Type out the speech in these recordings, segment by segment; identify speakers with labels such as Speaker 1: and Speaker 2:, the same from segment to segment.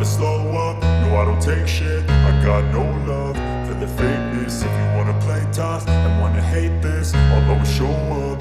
Speaker 1: slow up, no I don't take shit. I got no love for the fakeness. If you wanna play tough and wanna hate this, I'll always show up.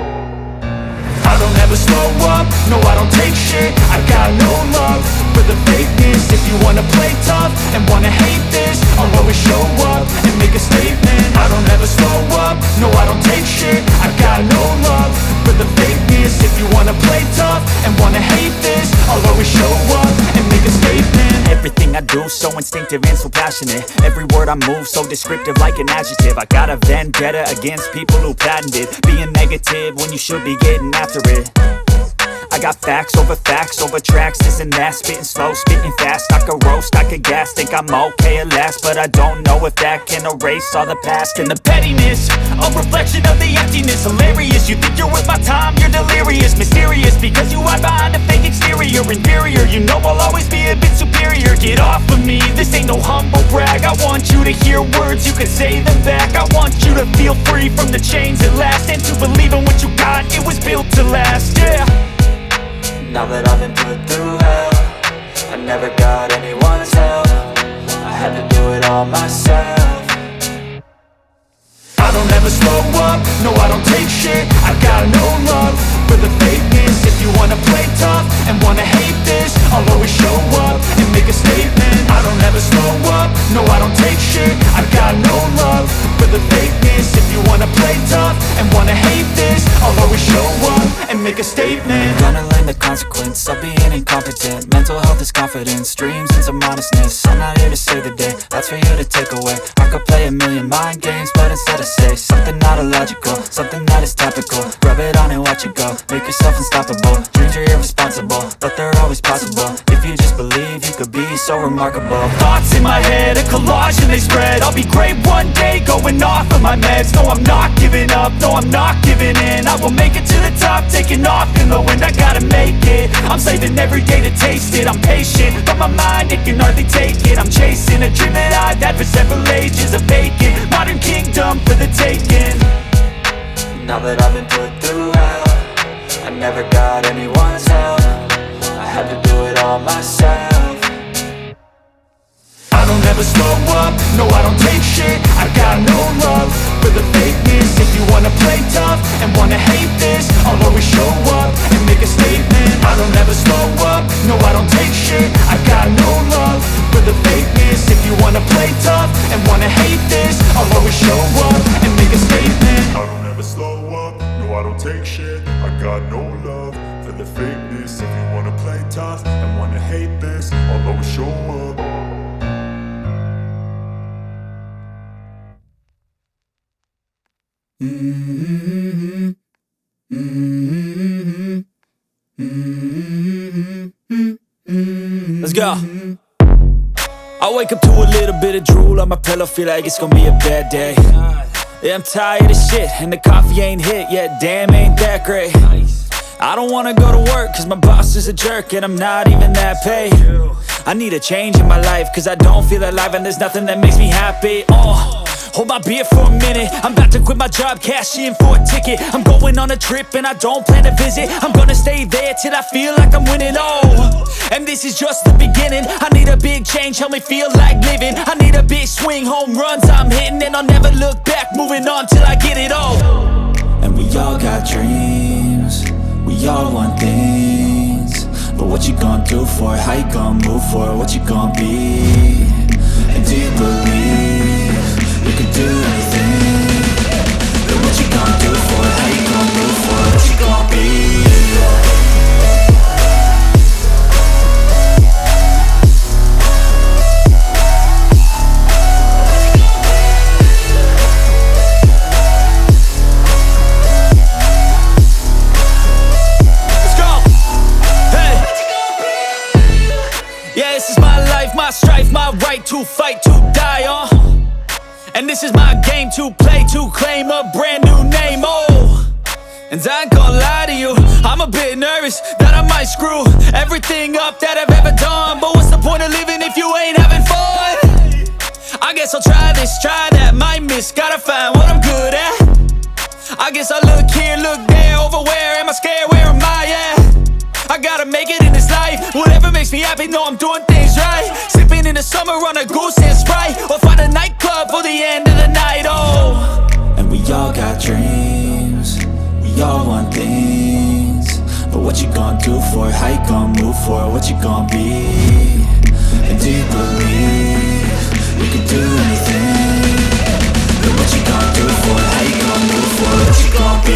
Speaker 1: I don't ever slow up, no I don't take shit. I got no love for the fakeness. If you wanna play tough and wanna hate this, I'll always show up and make a statement. I don't ever slow up, no I don't take shit. I got no love for the fakeness. If you wanna play tough and wanna hate this, I'll always show up and make a statement.
Speaker 2: Everything I do so instinctive and so passionate. Every word I move so descriptive like an adjective. I got a vendetta against people who patented being negative when you should be getting after it. I got facts over tracks, this and that. Spitting slow, spitting fast, I could roast, I could gas. Think I'm okay at last, but I don't know if that can erase all the past. And the pettiness, a reflection of the emptiness. Hilarious, you think you're worth my time, you're delirious. Mysterious, because you hide behind a fake exterior. Inferior, you know I'll always be a bit superior. Get off of me, this ain't no humble brag. I want you to hear words, you can say them back. I want you to feel free from the chains at last, and to believe in what you got, it was built to last, yeah.
Speaker 3: Now that I've been put through hell, I never got anyone's help. I had to do it all myself.
Speaker 1: I don't ever slow up, no I don't take shit. I got no love for the fakeness. If you wanna play tough and wanna hate this, I'll always show up and make a statement. I don't ever slow up, no I don't take shit. I got no love for the fakeness. If you wanna play tough and wanna hate this, I'll always show up and make a statement.
Speaker 3: Gonna learn the consequence of being incompetent. Mental health is confidence, dreams and some honestness. I'm not here to save the day, that's for you to take away. I could play a million mind games, but instead I say something not illogical, something that is topical. Rub it on and watch it go, make yourself unstoppable. Dreams are irresponsible, but they're always possible. If you just believe, you could be so remarkable.
Speaker 2: Thoughts in my head, a collage and they spread. I'll be great one day, going off of my meds. No, I'm not giving up, no, I'm not giving in. I will make it to the top, taking off in the wind. I gotta make it, I'm saving every day to taste it. I'm patient, but my mind, it can hardly take it. I'm chasing a dream that I've had for several ages. A vacant, modern kingdom for the taking.
Speaker 3: Now that I've been put through hell, I never got anyone's help. I had to do it all myself.
Speaker 1: I don't ever slow up, no I don't take shit. I got no love for the fakeness. If you wanna play tough and wanna hate this, I'll always show up and make a statement. I don't ever slow up, no I don't take shit. I got no love for the fakeness. If you wanna play tough and wanna hate this, I'll always show up and make a statement. I don't ever slow up, no I don't take shit. I got no love for the fakeness. If you wanna play tough and wanna hate this, I'll always show up.
Speaker 2: Let's go. I wake up to a little bit of drool on my pillow, feel like it's gonna be a bad day. Yeah, I'm tired of shit, and the coffee ain't hit yet, damn ain't that great. I don't wanna go to work, cause my boss is a jerk, and I'm not even that paid. I need a change in my life, cause I don't feel alive, and there's nothing that makes me happy. Hold my beer for a minute, I'm about to quit my job, cash in for a ticket. I'm going on a trip and I don't plan to visit. I'm gonna stay there till I feel like I'm winning, and this is just the beginning. I need a big change, help me feel like living. I need a big swing, home runs I'm hitting, and I'll never look back, moving on till I get it all.
Speaker 3: And we all got dreams, we all want things, but what you gonna do for it? How you gonna move for it? What you gonna be? And do you believe you can do anything? But what you gonna do for it? How you gonna move for it? What you gonna be?
Speaker 2: Let's go. Hey. Yeah, this is my life, my strife, my right to fight, to die on. And this is my game to play, to claim a brand new name, And I ain't gonna lie to you, I'm a bit nervous that I might screw everything up that I've ever done. But what's the point of living if you ain't having fun? I guess I'll try this, try that, might miss, gotta find what I'm good at. I guess I look here, look there, over where am I scared, where am I at? I gotta make it in this life, whatever makes me happy, know I'm doing things right. on a goose and Sprite, or find a nightclub for the end of the night, oh.
Speaker 3: And we all got dreams, we all want things, but what you gonna do for it? How you gonna move for it? What you gonna be? And do you believe you can do anything? But what you gonna do for it? How you gonna move for it? What you gonna be?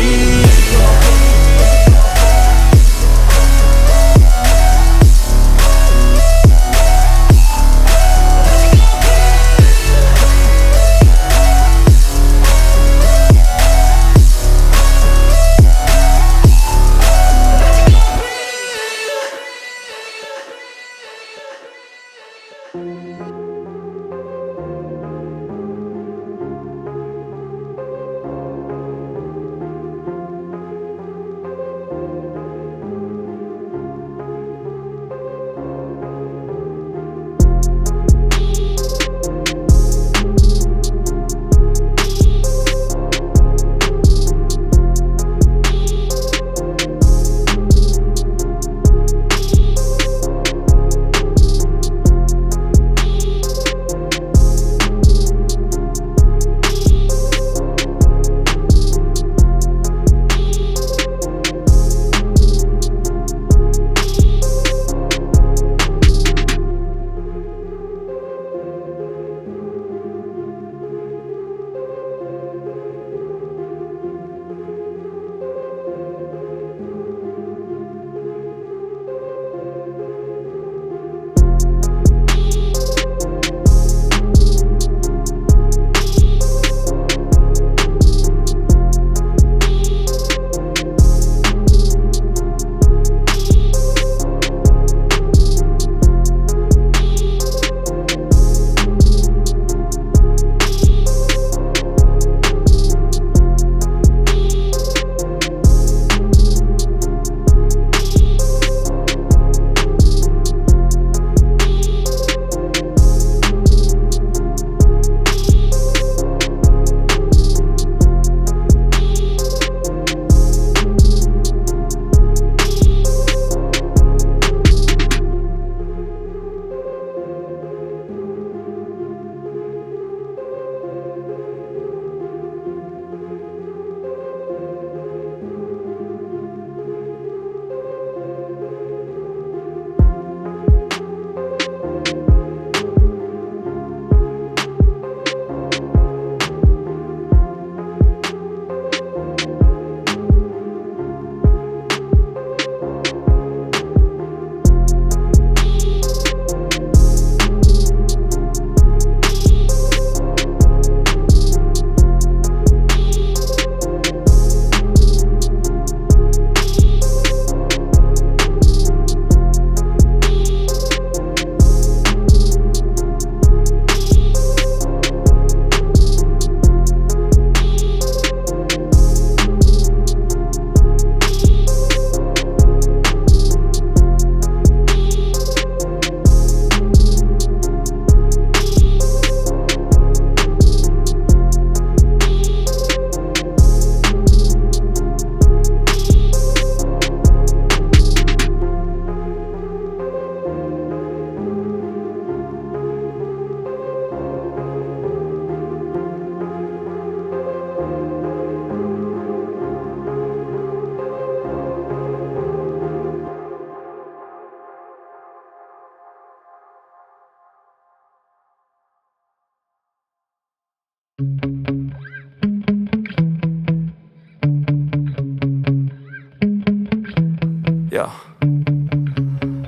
Speaker 3: Yeah.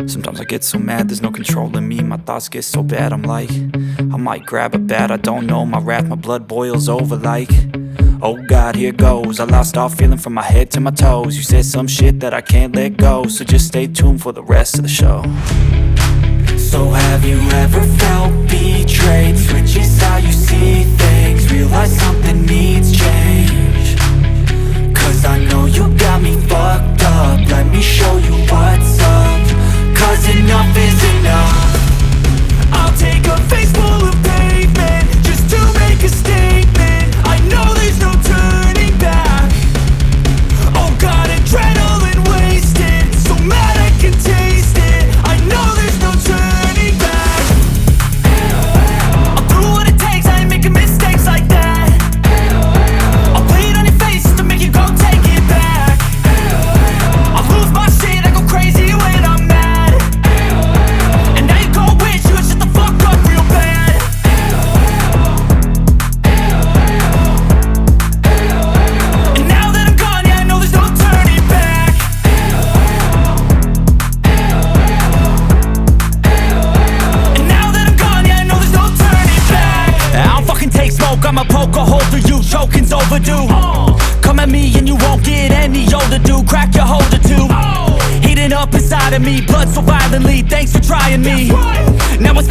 Speaker 3: Sometimes I get so mad, there's no controlling me. My thoughts get so bad, I'm like, I might grab a bat, I don't know. My wrath, my blood boils over like, oh God, here goes. I lost all feeling from my head to my toes. You said some shit that I can't let go, so just stay tuned for the rest of the show. So have you ever felt betrayed? Switches how you see things, realize something needs change. Cause I know you got me fucked up, let me show you what's up. Cause enough is enough.
Speaker 2: I'll take a face full of pavement just to make a statement. I know there's no turning back. Oh God, adrenaline wasted, so mad I can taste it. I know there's no turning back. choking's overdue. Come at me and you won't get any older, dude. Crack your holder too. Heating up inside of me, blood so violently. Thanks for trying me. Now it's